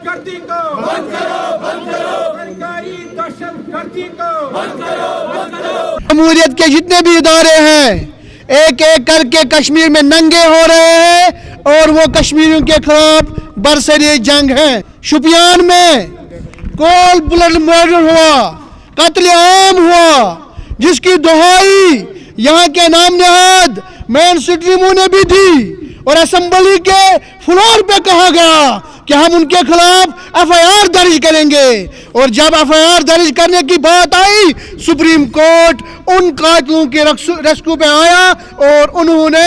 गर्दी को बंद करो, सरकारी दहशत गर्दी को बंद करो। जमहूरियत के जितने भी इदारे हैं एक एक करके कश्मीर में नंगे हो रहे हैं और वो कश्मीरियों के खिलाफ बरसरी जंग है। शुपियान में कोल ब्लड मर्डर हुआ, कत्ल आम हुआ, जिसकी दुहाई यहाँ के नाम नहाद मेन स्ट्रीमों ने भी दी और असेंबली के फ्लोर पे कहा गया कि हम उनके खिलाफ एफआईआर दर्ज करेंगे। और जब एफआईआर दर्ज करने की बात आई, सुप्रीम कोर्ट उन कातिलों के रेस्क्यू पे आया और उन्होंने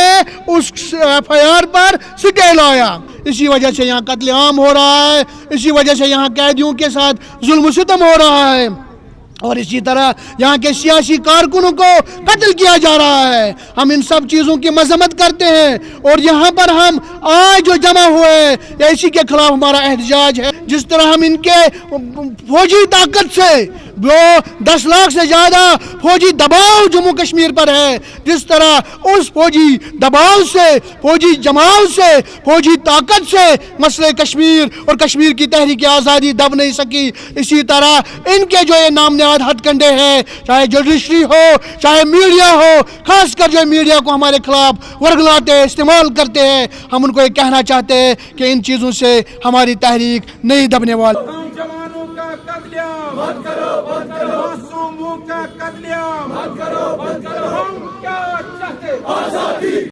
उस एफआईआर पर स्टे लाया। इसी वजह से यहाँ कत्ल आम हो रहा है, इसी वजह से यहाँ कैदियों के साथ जुल्म सितम हो रहा है और इसी तरह यहाँ के सियासी कारकुनों को कत्ल किया जा रहा है। हम इन सब चीज़ों की मजम्मत करते हैं और यहाँ पर हम आज जो जमा हुए हैं इसी के खिलाफ हमारा एहतजाज है। जिस तरह हम इनके फौजी ताकत से वो 10 लाख से ज़्यादा फौजी दबाव जम्मू कश्मीर पर है, जिस तरह उस फौजी दबाव से, फौजी जमाव से, फौजी ताकत से मसले कश्मीर और कश्मीर की तहरीक आज़ादी दब नहीं सकी, इसी तरह इनके जो ये नाम हथकंडे हैं, चाहे जुडिशरी हो चाहे मीडिया हो, खासकर जो मीडिया को हमारे खिलाफ वर्गलाते हैं, इस्तेमाल करते हैं, हम उनको ये कहना चाहते हैं कि इन चीज़ों से हमारी तहरीक नहीं दबने वाली। जवानों का कत्लेआम